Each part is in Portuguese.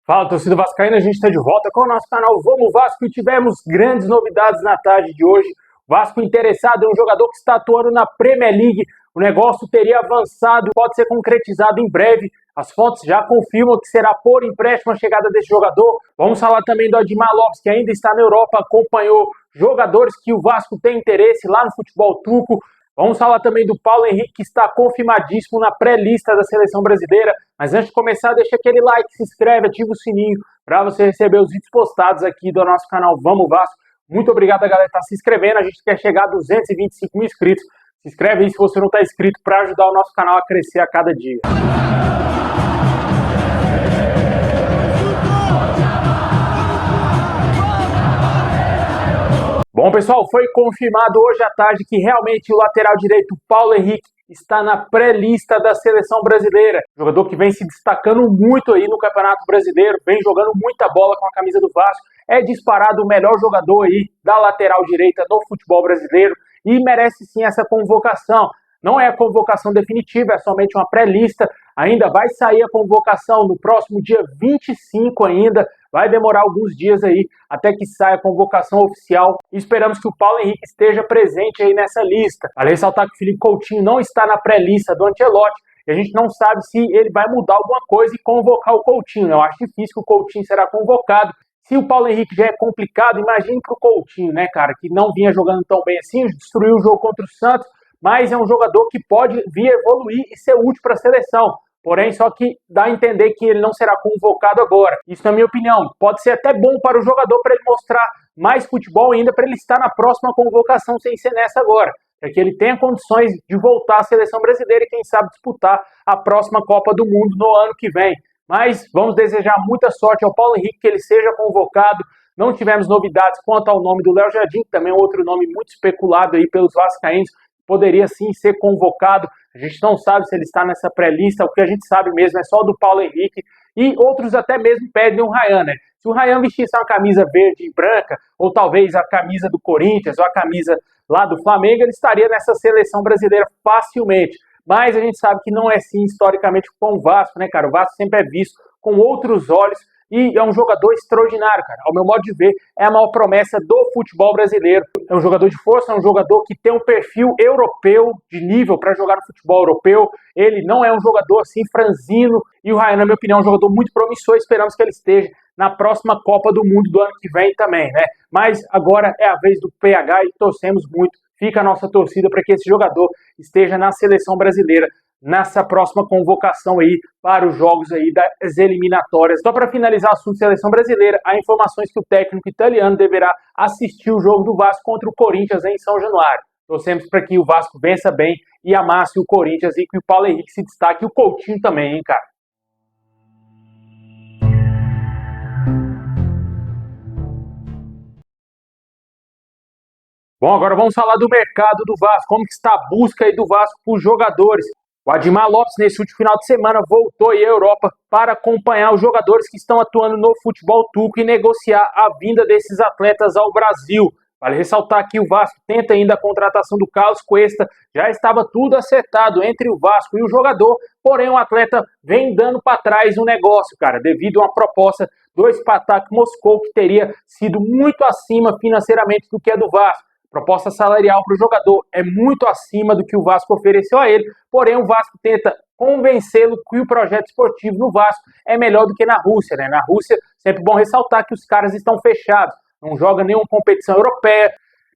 Fala, torcida vascaína, a gente está de volta com o nosso canal Vamos Vasco e tivemos grandes novidades na tarde de hoje. O Vasco interessado em um jogador que está atuando na Premier League. O negócio teria avançado, pode ser concretizado em breve. As fontes já confirmam que será por empréstimo a chegada desse jogador. Vamos falar também do Admar Lopes, que ainda está na Europa, acompanhou jogadores que o Vasco tem interesse lá no futebol turco. Vamos falar também do Paulo Henrique, que está confirmadíssimo na pré-lista da seleção brasileira. Mas antes de começar, deixa aquele like, se inscreve, ativa o sininho para você receber os vídeos postados aqui do nosso canal Vamos Vasco. Muito obrigado a galera que está se inscrevendo. A gente quer chegar a 225 mil inscritos. Se inscreve aí se você não está inscrito para ajudar o nosso canal a crescer a cada dia. Bom, pessoal, foi confirmado hoje à tarde que realmente o lateral direito Paulo Henrique está na pré-lista da seleção brasileira. Jogador que vem se destacando muito aí no Campeonato Brasileiro, vem jogando muita bola com a camisa do Vasco, é disparado o melhor jogador aí da lateral direita no futebol brasileiro e merece sim essa convocação. Não é a convocação definitiva, é somente uma pré-lista. Ainda vai sair a convocação no próximo dia 25 ainda. Vai demorar alguns dias aí até que saia a convocação oficial. E esperamos que o Paulo Henrique esteja presente aí nessa lista. Vale ressaltar que o Felipe Coutinho não está na pré-lista do Ancelotti. E a gente não sabe se ele vai mudar alguma coisa e convocar o Coutinho. Eu acho difícil que o Coutinho será convocado. Se o Paulo Henrique já é complicado, imagine para o Coutinho, né, cara? Que não vinha jogando tão bem assim, destruiu o jogo contra o Santos. Mas é um jogador que pode vir evoluir e ser útil para a seleção. Porém, só que dá a entender que ele não será convocado agora. Isso, na minha opinião, pode ser até bom para o jogador, para ele mostrar mais futebol ainda, para ele estar na próxima convocação, sem ser nessa agora. Para que ele tenha condições de voltar à seleção brasileira e, quem sabe, disputar a próxima Copa do Mundo no ano que vem. Mas vamos desejar muita sorte ao Paulo Henrique, que ele seja convocado. Não tivemos novidades quanto ao nome do Léo Jardim, que também é outro nome muito especulado aí pelos vascaínos. Poderia sim ser convocado, a gente não sabe se ele está nessa pré-lista, o que a gente sabe mesmo é só do Paulo Henrique, e outros até mesmo pedem o Ryan, né? Se o Ryan vestisse uma camisa verde e branca, ou talvez a camisa do Corinthians, ou a camisa lá do Flamengo, ele estaria nessa seleção brasileira facilmente, mas a gente sabe que não é assim historicamente com o Vasco, né, cara? O Vasco sempre é visto com outros olhos, e é um jogador extraordinário, cara. Ao meu modo de ver, é a maior promessa do futebol brasileiro. É um jogador de força, é um jogador que tem um perfil europeu de nível para jogar no futebol europeu. Ele não é um jogador assim franzino. E o Ryan, na minha opinião, é um jogador muito promissor. Esperamos que ele esteja na próxima Copa do Mundo do ano que vem também, né? Mas agora é a vez do PH e torcemos muito. Fica a nossa torcida para que esse jogador esteja na seleção brasileira nessa próxima convocação aí para os jogos aí das eliminatórias. Só para finalizar o assunto de seleção brasileira, há informações que o técnico italiano deverá assistir o jogo do Vasco contra o Corinthians em São Januário. Torcemos para que o Vasco vença bem e amasse o Corinthians e que o Paulo Henrique se destaque e o Coutinho também, hein, cara? Bom, agora vamos falar do mercado do Vasco, como que está a busca aí do Vasco por jogadores. O Admar Lopes, nesse último final de semana, voltou aí à Europa para acompanhar os jogadores que estão atuando no futebol turco e negociar a vinda desses atletas ao Brasil. Vale ressaltar que o Vasco tenta ainda a contratação do Carlos Cuesta, já estava tudo acertado entre o Vasco e o jogador, porém o atleta vem dando para trás no negócio, cara, devido a uma proposta do Spartak Moscou que teria sido muito acima financeiramente do que a do Vasco. Proposta salarial para o jogador é muito acima do que o Vasco ofereceu a ele, porém o Vasco tenta convencê-lo que o projeto esportivo no Vasco é melhor do que na Rússia, né? Na Rússia, sempre bom ressaltar que os caras estão fechados, não joga nenhuma competição europeia,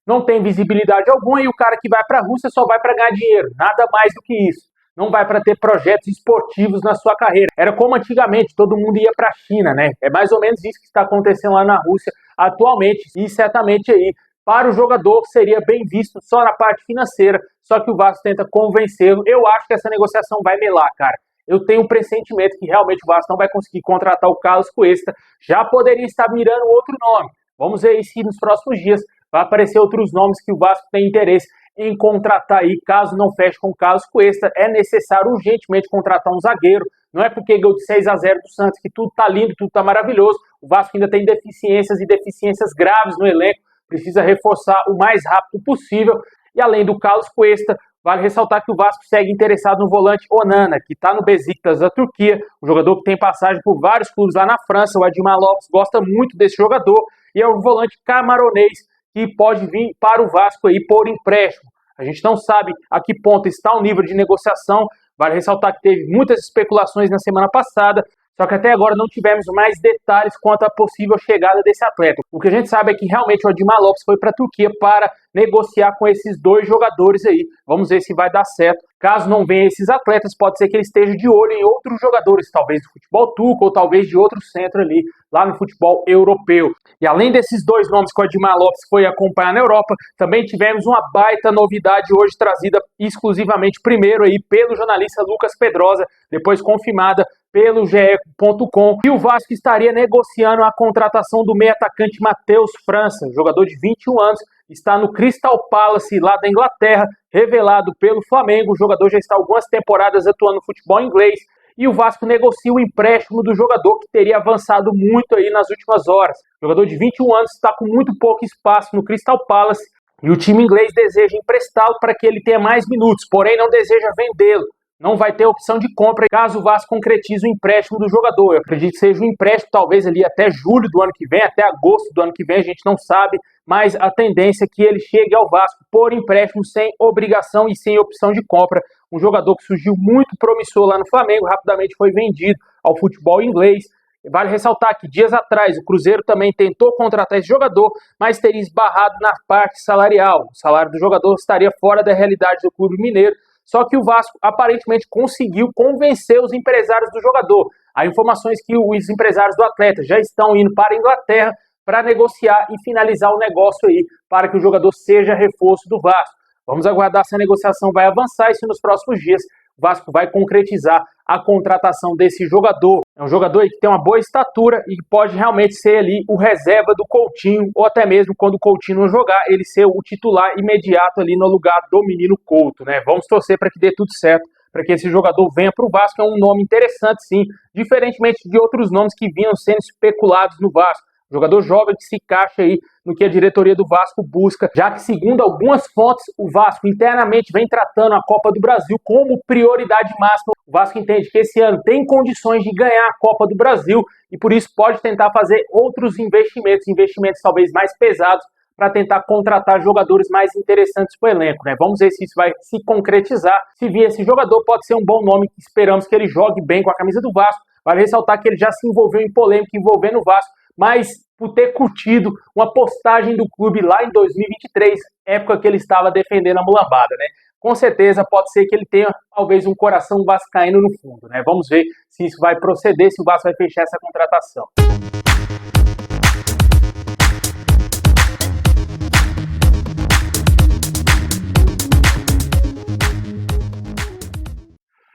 não tem visibilidade alguma e o cara que vai para a Rússia só vai para ganhar dinheiro, nada mais do que isso. Não vai para ter projetos esportivos na sua carreira. Era como antigamente, todo mundo ia para a China, né? É mais ou menos isso que está acontecendo lá na Rússia atualmente e certamente aí para o jogador seria bem visto só na parte financeira, só que o Vasco tenta convencê-lo. Eu acho que essa negociação vai melar, cara. Eu tenho um pressentimento que realmente o Vasco não vai conseguir contratar o Carlos Cuesta, já poderia estar mirando outro nome. Vamos ver se nos próximos dias vai aparecer outros nomes que o Vasco tem interesse em contratar aí, caso não feche com o Carlos Cuesta. É necessário urgentemente contratar um zagueiro, não é porque ganhou de 6-0 do Santos que tudo tá lindo, tudo tá maravilhoso. O Vasco ainda tem deficiências e deficiências graves no elenco, precisa reforçar o mais rápido possível. E além do Carlos Cuesta, Vale ressaltar que o Vasco segue interessado no volante Onana, que está no Besiktas da Turquia, um jogador que tem passagem por vários clubes lá na França. O Admar Lopes gosta muito desse jogador e é um volante camaronês que pode vir para o Vasco aí por empréstimo. A gente não sabe a que ponto está o nível de negociação. Vale ressaltar que teve muitas especulações na semana passada, só que até agora não tivemos mais detalhes quanto à possível chegada desse atleta. O que a gente sabe é que realmente o Admar Lopes foi para a Turquia para negociar com esses dois jogadores aí. Vamos ver se vai dar certo. Caso não venham esses atletas, pode ser que ele esteja de olho em outros jogadores, talvez do futebol turco ou talvez de outro centro ali, lá no futebol europeu. E além desses dois nomes que o Admar Lopes foi acompanhar na Europa, também tivemos uma baita novidade hoje trazida exclusivamente primeiro aí pelo jornalista Lucas Pedrosa, depois confirmada pelo GE.com, e o Vasco estaria negociando a contratação do meio-atacante Matheus França, jogador de 21 anos, está no Crystal Palace, lá da Inglaterra, revelado pelo Flamengo. O jogador já está há algumas temporadas atuando no futebol inglês, e o Vasco negocia o empréstimo do jogador, que teria avançado muito aí nas últimas horas. O jogador de 21 anos está com muito pouco espaço no Crystal Palace, e o time inglês deseja emprestá-lo para que ele tenha mais minutos, porém não deseja vendê-lo. Não vai ter opção de compra caso o Vasco concretize o empréstimo do jogador. Eu acredito que seja um empréstimo talvez ali até julho do ano que vem, até agosto do ano que vem, a gente não sabe, mas a tendência é que ele chegue ao Vasco por empréstimo sem obrigação e sem opção de compra. Um jogador que surgiu muito promissor lá no Flamengo, rapidamente foi vendido ao futebol inglês. Vale ressaltar que dias atrás o Cruzeiro também tentou contratar esse jogador, mas teria esbarrado na parte salarial. O salário do jogador estaria fora da realidade do clube mineiro. Só que o Vasco aparentemente conseguiu convencer os empresários do jogador. Há informações que os empresários do atleta já estão indo para a Inglaterra para negociar e finalizar o negócio aí, para que o jogador seja reforço do Vasco. Vamos aguardar se a negociação vai avançar e se nos próximos dias o Vasco vai concretizar a contratação desse jogador. É um jogador que tem uma boa estatura e pode realmente ser ali o reserva do Coutinho, ou até mesmo quando o Coutinho não jogar, ele ser o titular imediato ali no lugar do menino Couto, né? Vamos torcer para que dê tudo certo, para que esse jogador venha para o Vasco. É um nome interessante, sim, diferentemente de outros nomes que vinham sendo especulados no Vasco. Jogador jovem que se encaixa aí no que a diretoria do Vasco busca, já que, segundo algumas fontes, o Vasco internamente vem tratando a Copa do Brasil como prioridade máxima. O Vasco entende que esse ano tem condições de ganhar a Copa do Brasil e por isso pode tentar fazer outros investimentos talvez mais pesados, para tentar contratar jogadores mais interessantes para o elenco, né? Vamos ver se isso vai se concretizar. Se vir esse jogador, pode ser um bom nome, esperamos que ele jogue bem com a camisa do Vasco. Vale ressaltar que ele já se envolveu em polêmica envolvendo o Vasco, mas por ter curtido uma postagem do clube lá em 2023, época que ele estava defendendo a mulambada, né? Com certeza pode ser que ele tenha talvez um coração vascaíno no fundo, né? Vamos ver se isso vai proceder, se o Vasco vai fechar essa contratação.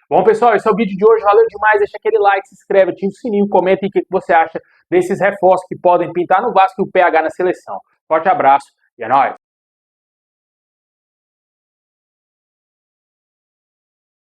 Bom, pessoal, esse é o vídeo de hoje. Valeu demais. Deixa aquele like, se inscreve, ativa o sininho, comenta aí o que você acha desses reforços que podem pintar no Vasco e o PH na seleção. Forte abraço e é nóis!